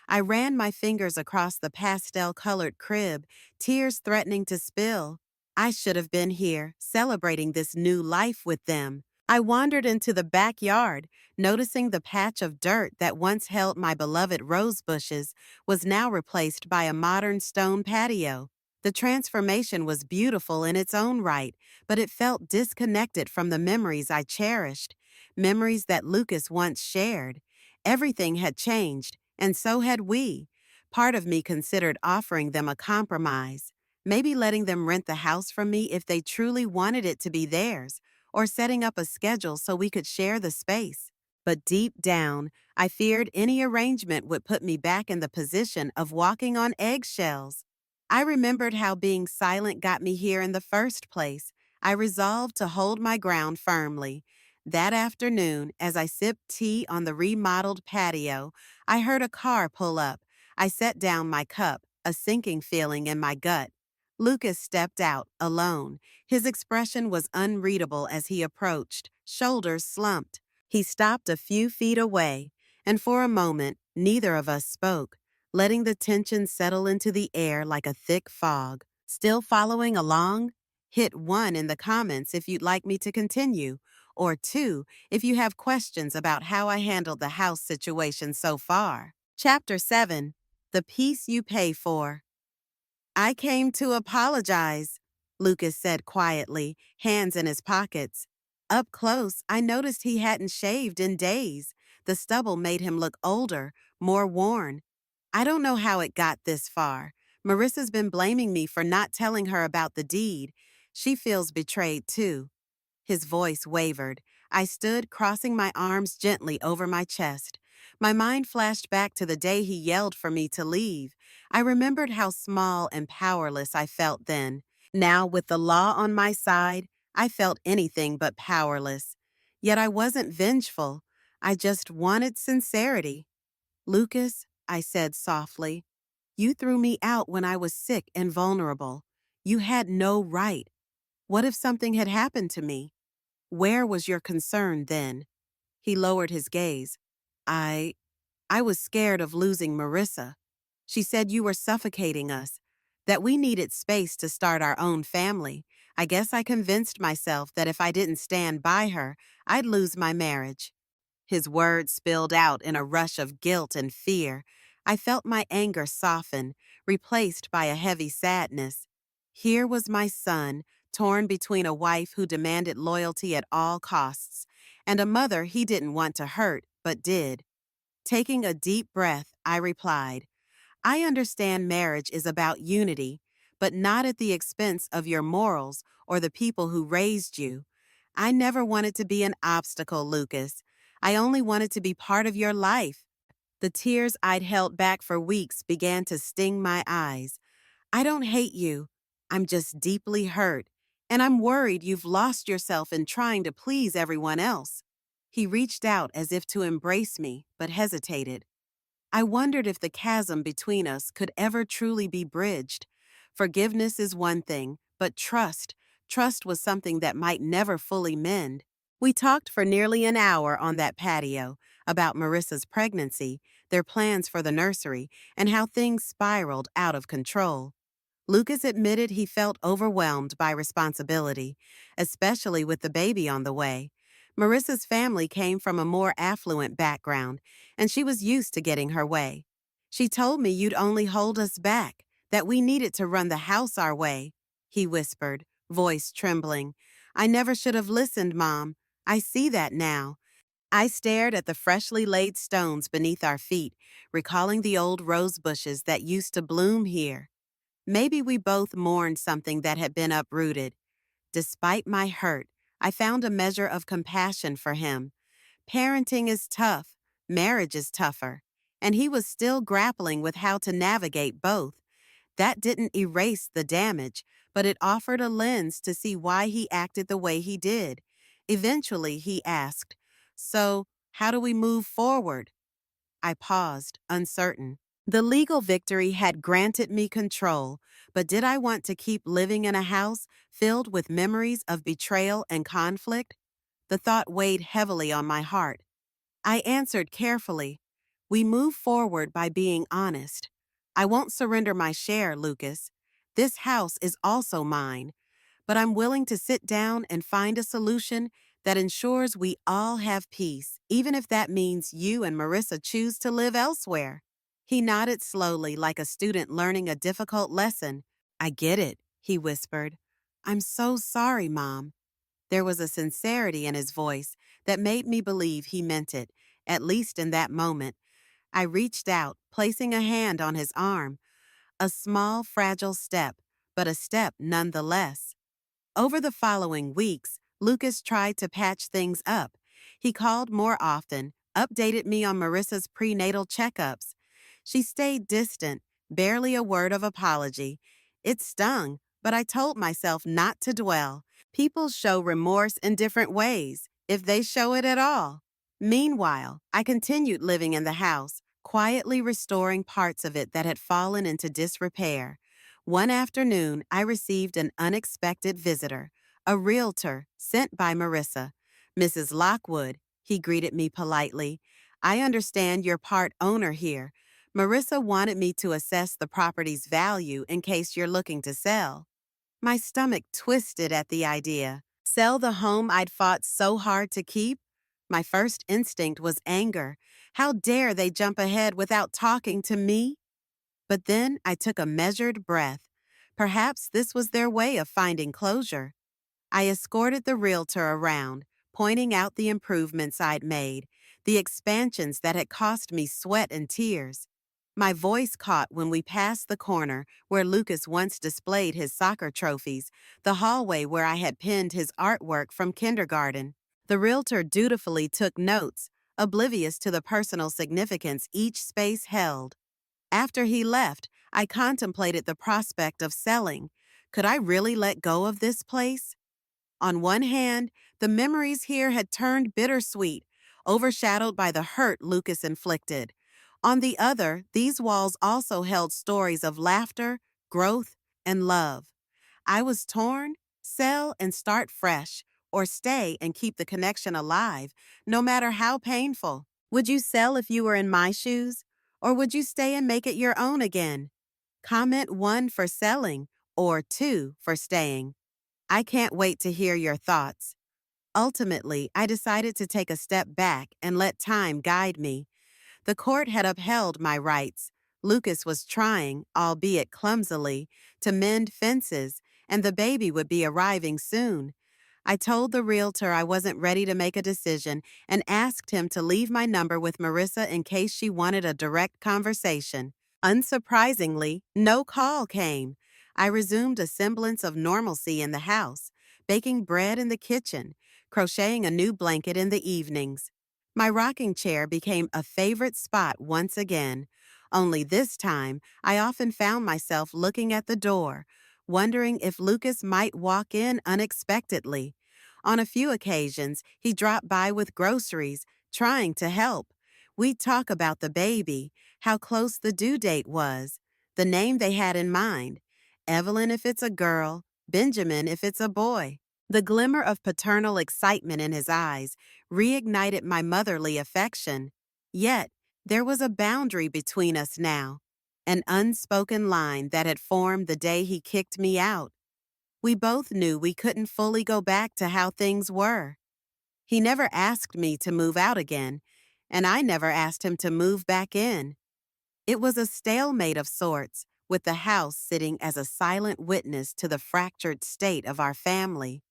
I ran my fingers across the pastel-colored crib, tears threatening to spill. I should have been here, celebrating this new life with them. I wandered into the backyard, noticing the patch of dirt that once held my beloved rose bushes was now replaced by a modern stone patio. The transformation was beautiful in its own right, but it felt disconnected from the memories I cherished, memories that Lucas once shared. Everything had changed, and so had we. Part of me considered offering them a compromise, maybe letting them rent the house from me if they truly wanted it to be theirs, or setting up a schedule so we could share the space. But deep down, I feared any arrangement would put me back in the position of walking on eggshells. I remembered how being silent got me here in the first place. I resolved to hold my ground firmly. That afternoon, as I sipped tea on the remodeled patio, I heard a car pull up. I set down my cup, a sinking feeling in my gut. Lucas stepped out, alone. His expression was unreadable as he approached, shoulders slumped. He stopped a few feet away, and for a moment, neither of us spoke, letting the tension settle into the air like a thick fog. Still following along? Hit 1 in the comments if you'd like me to continue, or 2 if you have questions about how I handled the house situation so far. Chapter 7. The Peace You Pay For. "I came to apologize," Lucas said quietly, hands in his pockets. Up close, I noticed he hadn't shaved in days. The stubble made him look older, more worn. "I don't know how it got this far. Marissa's been blaming me for not telling her about the deed. She feels betrayed too." His voice wavered. I stood, crossing my arms gently over my chest. My mind flashed back to the day he yelled for me to leave. I remembered how small and powerless I felt then. Now, with the law on my side, I felt anything but powerless. Yet I wasn't vengeful. I just wanted sincerity. "Lucas," I said softly, "you threw me out when I was sick and vulnerable. You had no right. What if something had happened to me? Where was your concern then?" He lowered his gaze. I I was scared of losing Marissa. She said you were suffocating us, that we needed space to start our own family. I guess I convinced myself that if I didn't stand by her, I'd lose my marriage." His words spilled out in a rush of guilt and fear. I felt my anger soften, replaced by a heavy sadness. Here was my son, torn between a wife who demanded loyalty at all costs, and a mother he didn't want to hurt, but did. Taking a deep breath, I replied, "I understand marriage is about unity, but not at the expense of your morals or the people who raised you. I never wanted to be an obstacle, Lucas. I only wanted to be part of your life." The tears I'd held back for weeks began to sting my eyes. I don't hate you. I'm just deeply hurt, and I'm worried you've lost yourself in trying to please everyone else. He reached out as if to embrace me, but hesitated. I wondered if the chasm between us could ever truly be bridged. Forgiveness is one thing, but trust was something that might never fully mend. We talked for nearly an hour on that patio about Marissa's pregnancy, their plans for the nursery, and how things spiraled out of control. Lucas admitted he felt overwhelmed by responsibility, especially with the baby on the way. Marissa's family came from a more affluent background, and she was used to getting her way. She told me you'd only hold us back, that we needed to run the house our way, he whispered, voice trembling. I never should have listened, Mom. I see that now. I stared at the freshly laid stones beneath our feet, recalling the old rose bushes that used to bloom here. Maybe we both mourned something that had been uprooted. Despite my hurt, I found a measure of compassion for him. Parenting is tough, marriage is tougher, and he was still grappling with how to navigate both. That didn't erase the damage, but it offered a lens to see why he acted the way he did. Eventually, he asked, So, how do we move forward? I paused, uncertain. The legal victory had granted me control, but did I want to keep living in a house filled with memories of betrayal and conflict? The thought weighed heavily on my heart. I answered carefully. We move forward by being honest. I won't surrender my share, Lucas. This house is also mine, but I'm willing to sit down and find a solution that ensures we all have peace, even if that means you and Marissa choose to live elsewhere. He nodded slowly, like a student learning a difficult lesson. I get it, he whispered. I'm so sorry, Mom. There was a sincerity in his voice that made me believe he meant it, at least in that moment. I reached out, placing a hand on his arm. A small, fragile step, but a step nonetheless. Over the following weeks, Lucas tried to patch things up. He called more often, updated me on Marissa's prenatal checkups. She stayed distant, barely a word of apology. It stung, but I told myself not to dwell. People show remorse in different ways, if they show it at all. Meanwhile, I continued living in the house, quietly restoring parts of it that had fallen into disrepair. One afternoon, I received an unexpected visitor, a realtor sent by Marissa. Mrs. Lockwood, he greeted me politely. I understand you're part owner here. Marissa wanted me to assess the property's value in case you're looking to sell. My stomach twisted at the idea. Sell the home I'd fought so hard to keep? My first instinct was anger. How dare they jump ahead without talking to me? But then I took a measured breath. Perhaps this was their way of finding closure. I escorted the realtor around, pointing out the improvements I'd made, the expansions that had cost me sweat and tears. My voice caught when we passed the corner where Lucas once displayed his soccer trophies, the hallway where I had pinned his artwork from kindergarten. The realtor dutifully took notes, oblivious to the personal significance each space held. After he left, I contemplated the prospect of selling. Could I really let go of this place? On one hand, the memories here had turned bittersweet, overshadowed by the hurt Lucas inflicted. On the other, these walls also held stories of laughter, growth, and love. I was torn, sell and start fresh, or stay and keep the connection alive, no matter how painful. Would you sell if you were in my shoes? Or would you stay and make it your own again? Comment 1 for selling or 2 for staying. I can't wait to hear your thoughts. Ultimately, I decided to take a step back and let time guide me. The court had upheld my rights. Lucas was trying, albeit clumsily, to mend fences, and the baby would be arriving soon. I told the realtor I wasn't ready to make a decision and asked him to leave my number with Marissa in case she wanted a direct conversation. Unsurprisingly, no call came. I resumed a semblance of normalcy in the house, baking bread in the kitchen, crocheting a new blanket in the evenings. My rocking chair became a favorite spot once again, only this time I often found myself looking at the door, wondering if Lucas might walk in unexpectedly. On a few occasions, he dropped by with groceries, trying to help. We'd talk about the baby, how close the due date was, the name they had in mind, Evelyn if it's a girl, Benjamin if it's a boy. The glimmer of paternal excitement in his eyes reignited my motherly affection. Yet, there was a boundary between us now, an unspoken line that had formed the day he kicked me out. We both knew we couldn't fully go back to how things were. He never asked me to move out again, and I never asked him to move back in. It was a stalemate of sorts, with the house sitting as a silent witness to the fractured state of our family.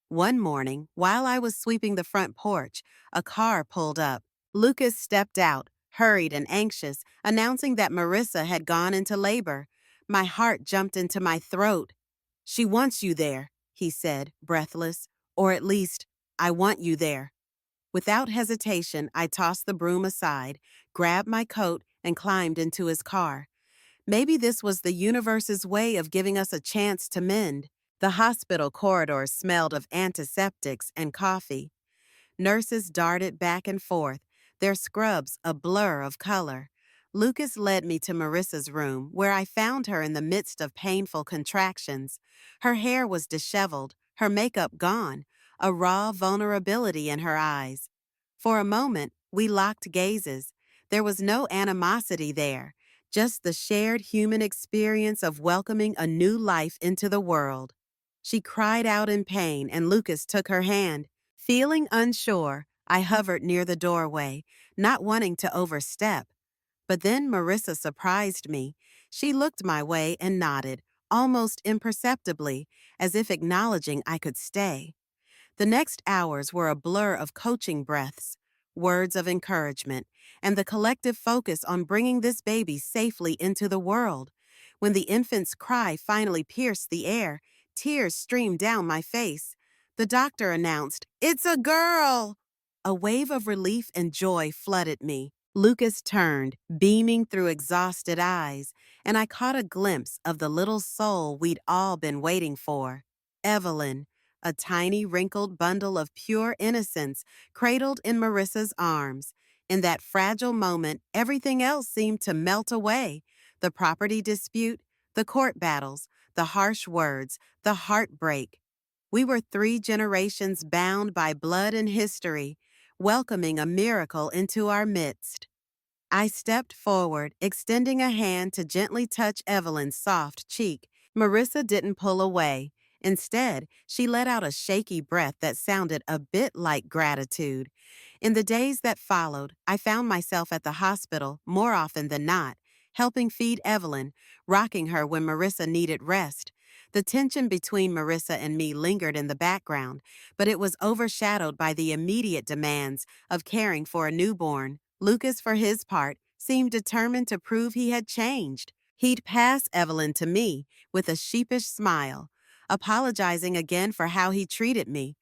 One morning, while I was sweeping the front porch, a car pulled up. Lucas stepped out, hurried and anxious, announcing that Marissa had gone into labor. My heart jumped into my throat. "She wants you there," he said, breathless. "Or at least, I want you there." Without hesitation, I tossed the broom aside, grabbed my coat, and climbed into his car. Maybe this was the universe's way of giving us a chance to mend. The hospital corridors smelled of antiseptics and coffee. Nurses darted back and forth, their scrubs a blur of color. Lucas led me to Marissa's room, where I found her in the midst of painful contractions. Her hair was disheveled, her makeup gone, a raw vulnerability in her eyes. For a moment, we locked gazes. There was no animosity there, just the shared human experience of welcoming a new life into the world. She cried out in pain, and Lucas took her hand. Feeling unsure, I hovered near the doorway, not wanting to overstep. But then Marissa surprised me. She looked my way and nodded, almost imperceptibly, as if acknowledging I could stay. The next hours were a blur of coaching breaths, words of encouragement, and the collective focus on bringing this baby safely into the world. When the infant's cry finally pierced the air, tears streamed down my face. The doctor announced, "It's a girl!" A wave of relief and joy flooded me. Lucas turned, beaming through exhausted eyes, and I caught a glimpse of the little soul we'd all been waiting for. Evelyn, a tiny wrinkled bundle of pure innocence cradled in Marissa's arms. In that fragile moment, everything else seemed to melt away. The property dispute, the court battles, the harsh words, the heartbreak. We were 3 generations bound by blood and history, welcoming a miracle into our midst. I stepped forward, extending a hand to gently touch Evelyn's soft cheek. Marissa didn't pull away. Instead, she let out a shaky breath that sounded a bit like gratitude. In the days that followed, I found myself at the hospital more often than not, helping feed Evelyn, rocking her when Marissa needed rest. The tension between Marissa and me lingered in the background, but it was overshadowed by the immediate demands of caring for a newborn. Lucas, for his part, seemed determined to prove he had changed. He'd pass Evelyn to me with a sheepish smile, apologizing again for how he treated me.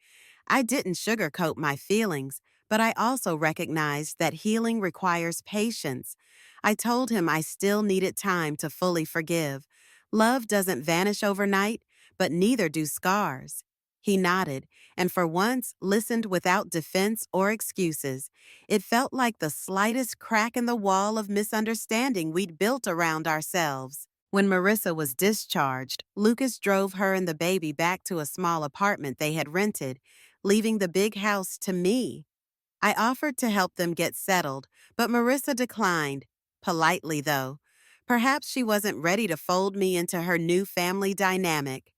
I didn't sugarcoat my feelings, but I also recognized that healing requires patience. I told him I still needed time to fully forgive. Love doesn't vanish overnight, but neither do scars. He nodded, and for once listened without defense or excuses. It felt like the slightest crack in the wall of misunderstanding we'd built around ourselves. When Marissa was discharged, Lucas drove her and the baby back to a small apartment they had rented, leaving the big house to me. I offered to help them get settled, but Marissa declined, politely though. Perhaps she wasn't ready to fold me into her new family dynamic.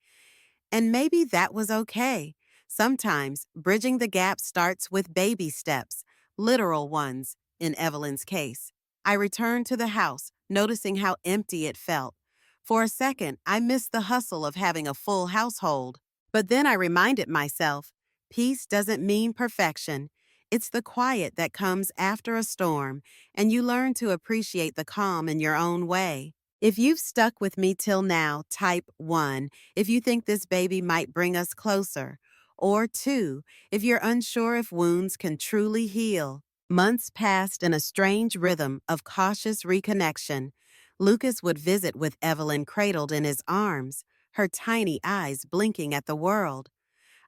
And maybe that was okay. Sometimes bridging the gap starts with baby steps, literal ones, in Evelyn's case. I returned to the house, noticing how empty it felt. For a second, I missed the hustle of having a full household. But then I reminded myself, peace doesn't mean perfection. It's the quiet that comes after a storm, and you learn to appreciate the calm in your own way. If you've stuck with me till now, type 1 if you think this baby might bring us closer, or 2 if you're unsure if wounds can truly heal. Months passed in a strange rhythm of cautious reconnection. Lucas would visit with Evelyn cradled in his arms, her tiny eyes blinking at the world.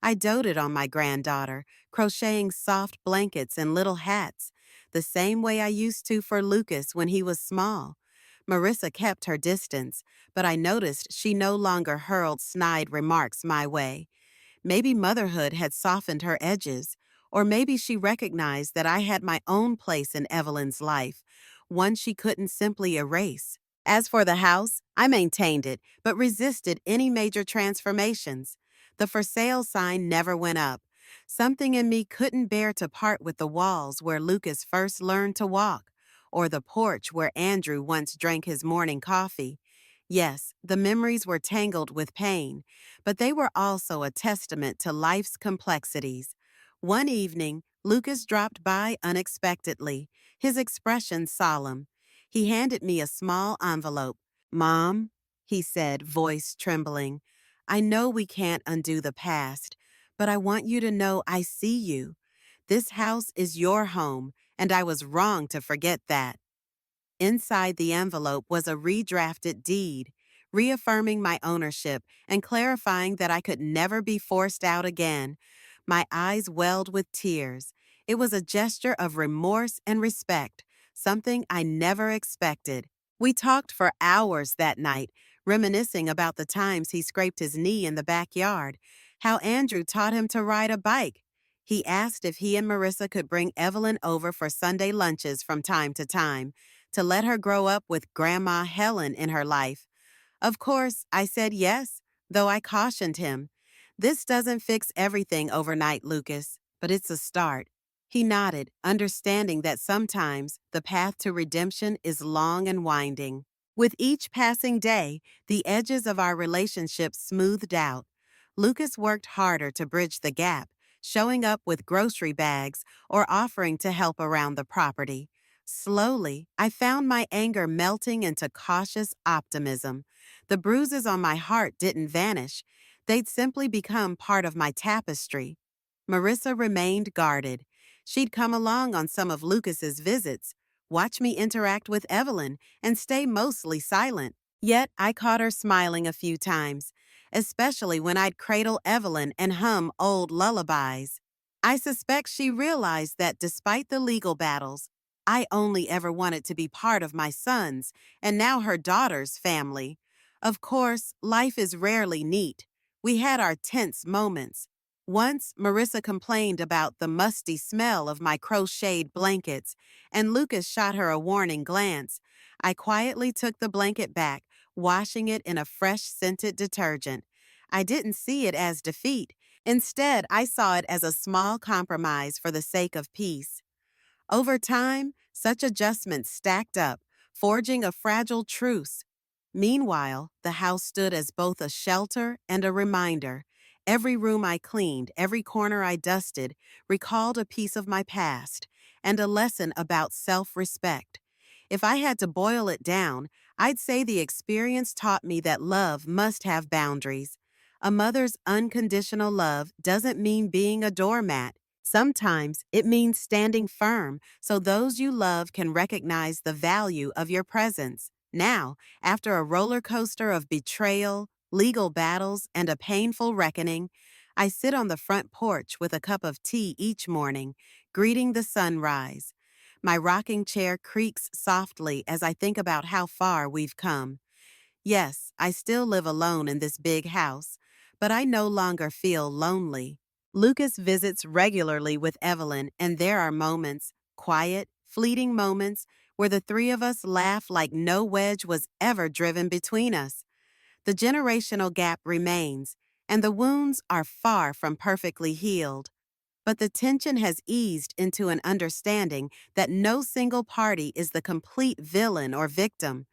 I doted on my granddaughter, crocheting soft blankets and little hats, the same way I used to for Lucas when he was small. Marissa kept her distance, but I noticed she no longer hurled snide remarks my way. Maybe motherhood had softened her edges, or maybe she recognized that I had my own place in Evelyn's life, one she couldn't simply erase. As for the house, I maintained it, but resisted any major transformations. The for sale sign never went up. Something in me couldn't bear to part with the walls where Lucas first learned to walk, or the porch where Andrew once drank his morning coffee. Yes, the memories were tangled with pain, but they were also a testament to life's complexities. One evening, Lucas dropped by unexpectedly, his expression solemn. He handed me a small envelope. "Mom," he said, voice trembling, "I know we can't undo the past, but I want you to know I see you. This house is your home, and I was wrong to forget that." Inside the envelope was a redrafted deed, reaffirming my ownership and clarifying that I could never be forced out again. My eyes welled with tears. It was a gesture of remorse and respect, something I never expected. We talked for hours that night, reminiscing about the times he scraped his knee in the backyard, how Andrew taught him to ride a bike. He asked if he and Marissa could bring Evelyn over for Sunday lunches from time to let her grow up with Grandma Helen in her life. Of course, I said yes, though I cautioned him. "This doesn't fix everything overnight, Lucas, but it's a start." He nodded, understanding that sometimes the path to redemption is long and winding. With each passing day, the edges of our relationship smoothed out. Lucas worked harder to bridge the gap, showing up with grocery bags or offering to help around the property. Slowly, I found my anger melting into cautious optimism. The bruises on my heart didn't vanish. They'd simply become part of my tapestry. Marissa remained guarded. She'd come along on some of Lucas's visits, watch me interact with Evelyn, and stay mostly silent. Yet I caught her smiling a few times, especially when I'd cradle Evelyn and hum old lullabies. I suspect she realized that despite the legal battles, I only ever wanted to be part of my son's, and now her daughter's, family. Of course, life is rarely neat. We had our tense moments. Once, Marissa complained about the musty smell of my crocheted blankets, and Lucas shot her a warning glance. I quietly took the blanket back, washing it in a fresh scented detergent. I didn't see it as defeat. Instead, I saw it as a small compromise for the sake of peace. Over time, such adjustments stacked up, forging a fragile truce. Meanwhile, the house stood as both a shelter and a reminder. Every room I cleaned, every corner I dusted, recalled a piece of my past and a lesson about self-respect. If I had to boil it down, I'd say the experience taught me that love must have boundaries. A mother's unconditional love doesn't mean being a doormat. Sometimes it means standing firm so those you love can recognize the value of your presence. Now, after a roller coaster of betrayal, legal battles, and a painful reckoning, I sit on the front porch with a cup of tea each morning, greeting the sunrise. My rocking chair creaks softly as I think about how far we've come. Yes, I still live alone in this big house, but I no longer feel lonely. Lucas visits regularly with Evelyn, and there are moments, quiet, fleeting moments, where the three of us laugh like no wedge was ever driven between us. The generational gap remains, and the wounds are far from perfectly healed. But the tension has eased into an understanding that no single party is the complete villain or victim.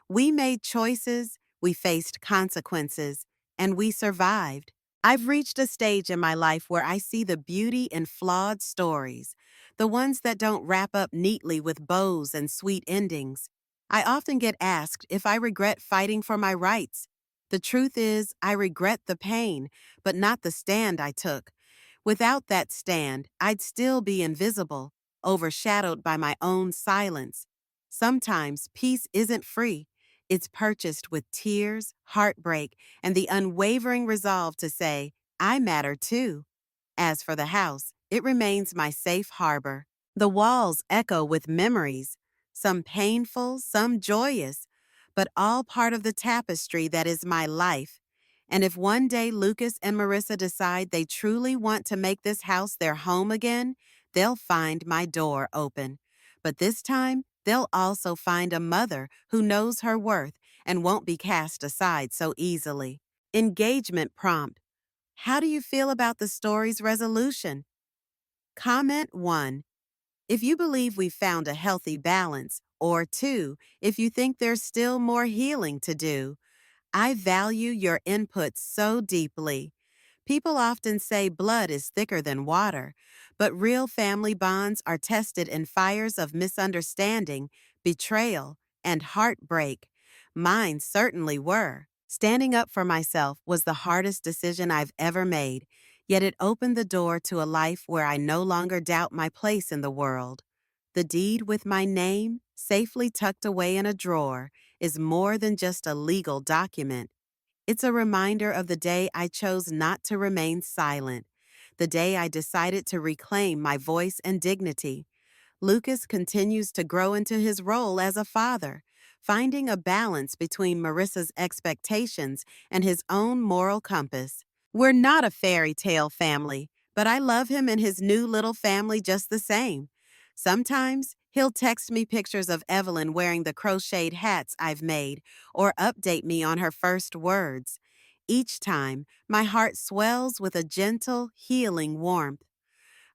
We made choices, we faced consequences, and we survived. I've reached a stage in my life where I see the beauty in flawed stories, the ones that don't wrap up neatly with bows and sweet endings. I often get asked if I regret fighting for my rights. The truth is, I regret the pain, but not the stand I took. Without that stand, I'd still be invisible. overshadowed by my own silence. Sometimes peace isn't free. It's purchased with tears, heartbreak, and the unwavering resolve to say, I matter too. As for the house, it remains my safe harbor. The walls echo with memories, some painful, some joyous, but all part of the tapestry that is my life. And if one day Lucas and Marissa decide they truly want to make this house their home again, they'll find my door open. But this time, they'll also find a mother who knows her worth and won't be cast aside so easily. Engagement prompt. How do you feel about the story's resolution? Comment 1. If you believe we've found a healthy balance, or 2, if you think there's still more healing to do. I value your input so deeply. People often say blood is thicker than water, but real family bonds are tested in fires of misunderstanding, betrayal, and heartbreak. Mine certainly were. Standing up for myself was the hardest decision I've ever made, yet it opened the door to a life where I no longer doubt my place in the world. The deed with my name, safely tucked away in a drawer, is more than just a legal document. It's a reminder of the day I chose not to remain silent, the day I decided to reclaim my voice and dignity. Lucas continues to grow into his role as a father, finding a balance between Marissa's expectations and his own moral compass. We're not a fairy tale family, but I love him and his new little family just the same. Sometimes he'll text me pictures of Evelyn wearing the crocheted hats I've made or update me on her first words. Each time, my heart swells with a gentle, healing warmth.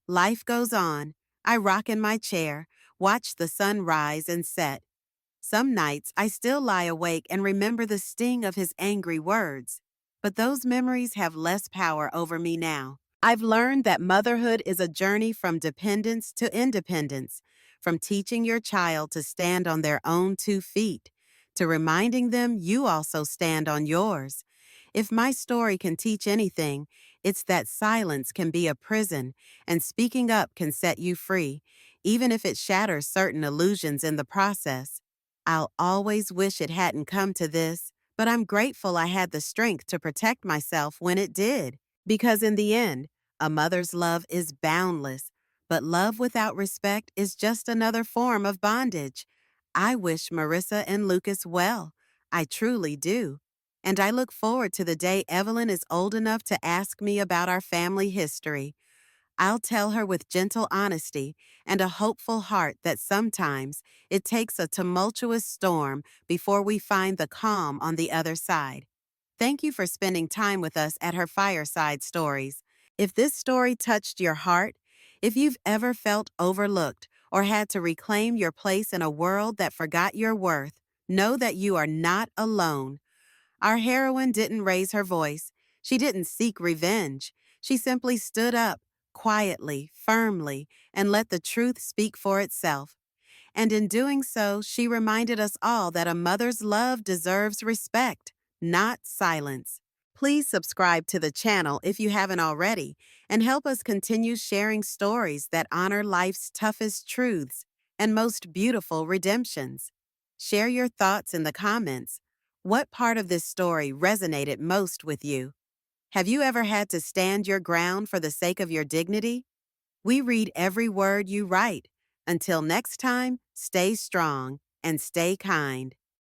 Life goes on. I rock in my chair, watch the sun rise and set. Some nights I still lie awake and remember the sting of his angry words. But those memories have less power over me now. I've learned that motherhood is a journey from dependence to independence, from teaching your child to stand on their own 2 feet, to reminding them you also stand on yours. If my story can teach anything, it's that silence can be a prison and speaking up can set you free, even if it shatters certain illusions in the process. I'll always wish it hadn't come to this, but I'm grateful I had the strength to protect myself when it did. Because in the end, a mother's love is boundless, but love without respect is just another form of bondage. I wish Marissa and Lucas well. I truly do. And I look forward to the day Evelyn is old enough to ask me about our family history. I'll tell her with gentle honesty and a hopeful heart that sometimes it takes a tumultuous storm before we find the calm on the other side. Thank you for spending time with us at her Fireside Stories. If this story touched your heart, if you've ever felt overlooked or had to reclaim your place in a world that forgot your worth, know that you are not alone. Our heroine didn't raise her voice. She didn't seek revenge. She simply stood up, quietly, firmly, and let the truth speak for itself. And in doing so, she reminded us all that a mother's love deserves respect, not silence. Please subscribe to the channel if you haven't already, and help us continue sharing stories that honor life's toughest truths and most beautiful redemptions. Share your thoughts in the comments. What part of this story resonated most with you? Have you ever had to stand your ground for the sake of your dignity? We read every word you write. Until next time, stay strong and stay kind.